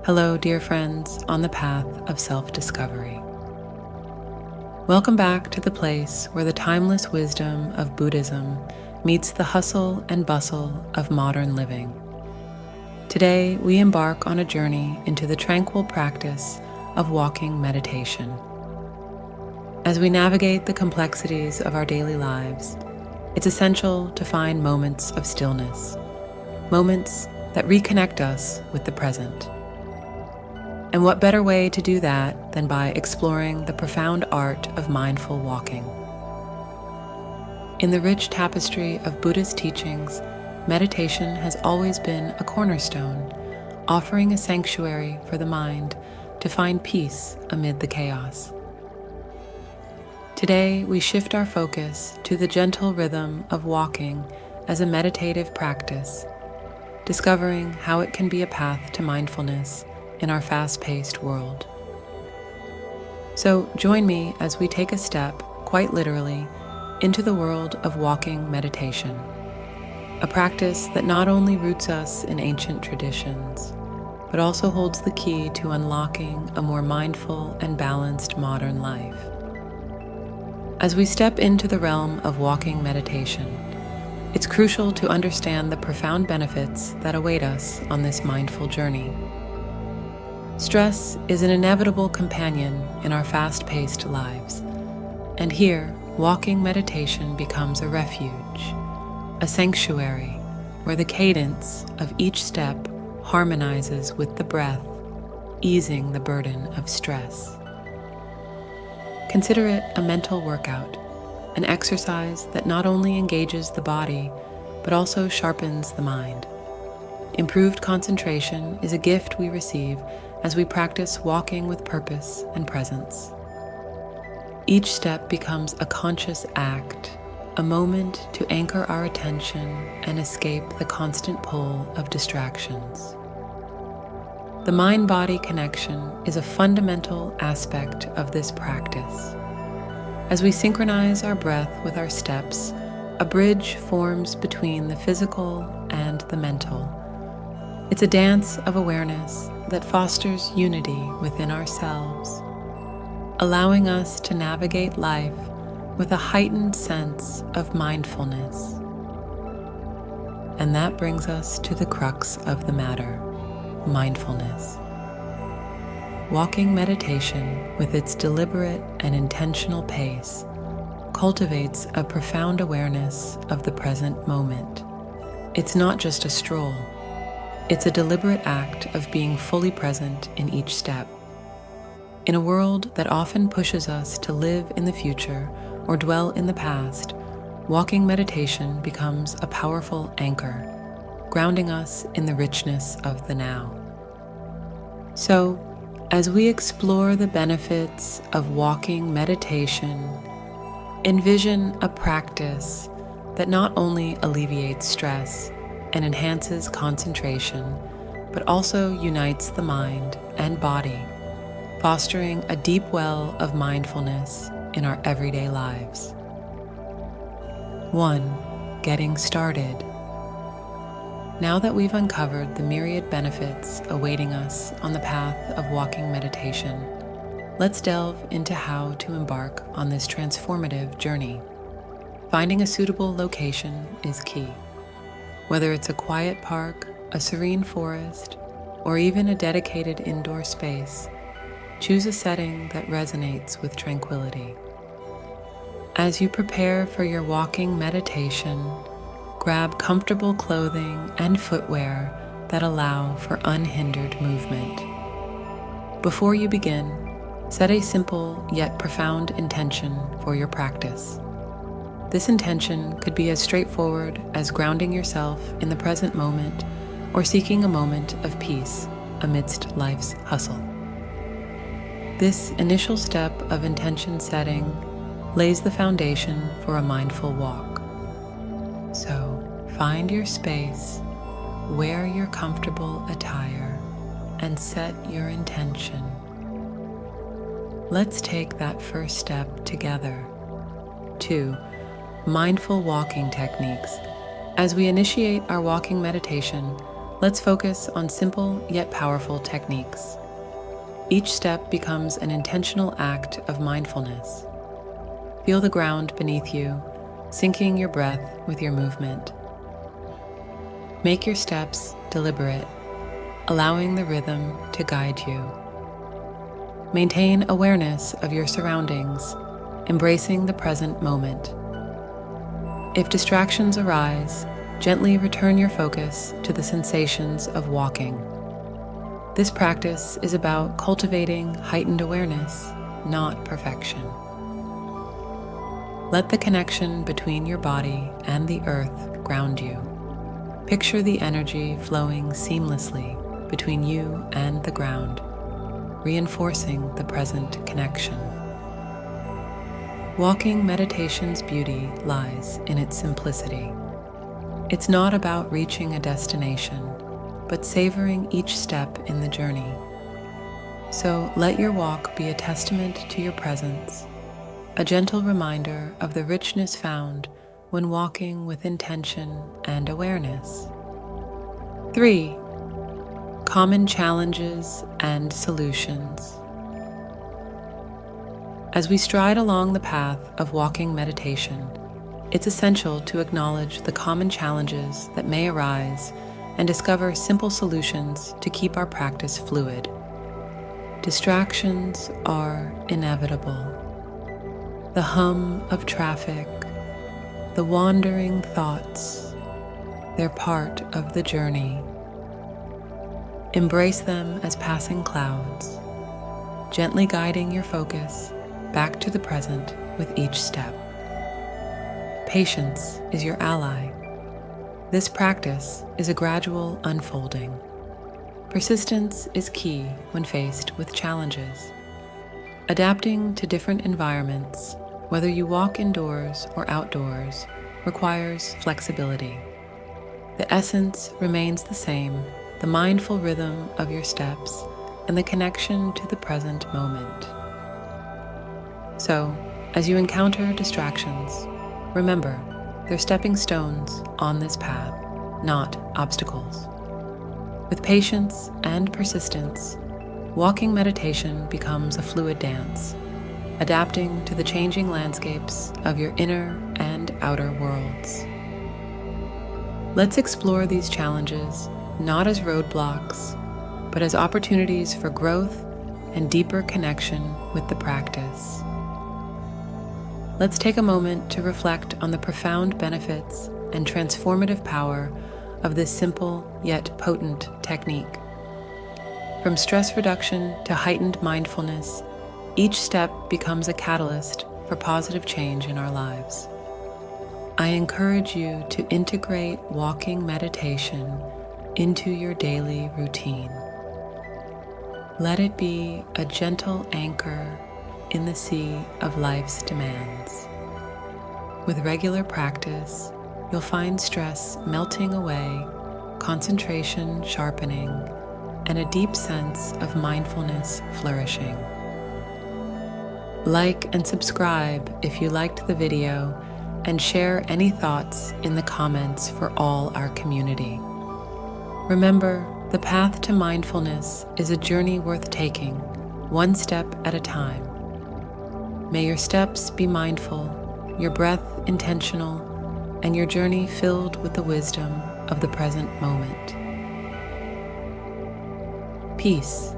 Hello, dear friends on the path of self-discovery. Welcome back to the place where the timeless wisdom of Buddhism meets the hustle and bustle of modern living. Today, we embark on a journey into the tranquil practice of walking meditation. As we navigate the complexities of our daily lives, it's essential to find moments of stillness, moments that reconnect us with the present. And what better way to do that than by exploring the profound art of mindful walking? In the rich tapestry of Buddhist teachings, meditation has always been a cornerstone, offering a sanctuary for the mind to find peace amid the chaos. Today, we shift our focus to the gentle rhythm of walking as a meditative practice, discovering how it can be a path to mindfulness in our fast-paced world. So join me as we take a step, quite literally, into the world of walking meditation, a practice that not only roots us in ancient traditions, but also holds the key to unlocking a more mindful and balanced modern life. As we step into the realm of walking meditation, it's crucial to understand the profound benefits that await us on this mindful journey. Stress is an inevitable companion in our fast-paced lives, and here, walking meditation becomes a refuge, a sanctuary where the cadence of each step harmonizes with the breath, easing the burden of stress. Consider it a mental workout, an exercise that not only engages the body, but also sharpens the mind. Improved concentration is a gift we receive as we practice walking with purpose and presence. Each step becomes a conscious act, a moment to anchor our attention and escape the constant pull of distractions. The mind-body connection is a fundamental aspect of this practice. As we synchronize our breath with our steps, a bridge forms between the physical and the mental. It's a dance of awareness that fosters unity within ourselves, allowing us to navigate life with a heightened sense of mindfulness. And that brings us to the crux of the matter, mindfulness. Walking meditation, with its deliberate and intentional pace, cultivates a profound awareness of the present moment. It's not just a stroll. It's a deliberate act of being fully present in each step. In a world that often pushes us to live in the future or dwell in the past, walking meditation becomes a powerful anchor, grounding us in the richness of the now. So, as we explore the benefits of walking meditation, envision a practice that not only alleviates stress and enhances concentration, but also unites the mind and body, fostering a deep well of mindfulness in our everyday lives. 1. Getting started. Now that we've uncovered the myriad benefits awaiting us on the path of walking meditation, let's delve into how to embark on this transformative journey. Finding a suitable location is key. Whether it's a quiet park, a serene forest, or even a dedicated indoor space, choose a setting that resonates with tranquility. As you prepare for your walking meditation, grab comfortable clothing and footwear that allow for unhindered movement. Before you begin, set a simple yet profound intention for your practice. This intention could be as straightforward as grounding yourself in the present moment or seeking a moment of peace amidst life's hustle. This initial step of intention setting lays the foundation for a mindful walk. So, find your space, wear your comfortable attire, and set your intention. Let's take that first step together. 2. Mindful walking techniques. As we initiate our walking meditation, let's focus on simple yet powerful techniques. Each step becomes an intentional act of mindfulness. Feel the ground beneath you, syncing your breath with your movement. Make your steps deliberate, allowing the rhythm to guide you. Maintain awareness of your surroundings, embracing the present moment. If distractions arise, gently return your focus to the sensations of walking. This practice is about cultivating heightened awareness, not perfection. Let the connection between your body and the earth ground you. Picture the energy flowing seamlessly between you and the ground, reinforcing the present connection. Walking meditation's beauty lies in its simplicity. It's not about reaching a destination, but savoring each step in the journey. So let your walk be a testament to your presence, a gentle reminder of the richness found when walking with intention and awareness. 3. Common challenges and solutions. As we stride along the path of walking meditation, it's essential to acknowledge the common challenges that may arise and discover simple solutions to keep our practice fluid. Distractions are inevitable. The hum of traffic, the wandering thoughts, they're part of the journey. Embrace them as passing clouds, gently guiding your focus back to the present with each step. Patience is your ally. This practice is a gradual unfolding. Persistence is key when faced with challenges. Adapting to different environments, whether you walk indoors or outdoors, requires flexibility. The essence remains the same, the mindful rhythm of your steps and the connection to the present moment. So, as you encounter distractions, remember, they're stepping stones on this path, not obstacles. With patience and persistence, walking meditation becomes a fluid dance, adapting to the changing landscapes of your inner and outer worlds. Let's explore these challenges not as roadblocks, but as opportunities for growth and deeper connection with the practice. Let's take a moment to reflect on the profound benefits and transformative power of this simple yet potent technique. From stress reduction to heightened mindfulness, each step becomes a catalyst for positive change in our lives. I encourage you to integrate walking meditation into your daily routine. Let it be a gentle anchor in the sea of life's demands. With regular practice, you'll find stress melting away, concentration sharpening, and a deep sense of mindfulness flourishing. Like and subscribe if you liked the video, and share any thoughts in the comments for all our community. Remember, the path to mindfulness is a journey worth taking, one step at a time. May your steps be mindful, your breath intentional, and your journey filled with the wisdom of the present moment. Peace.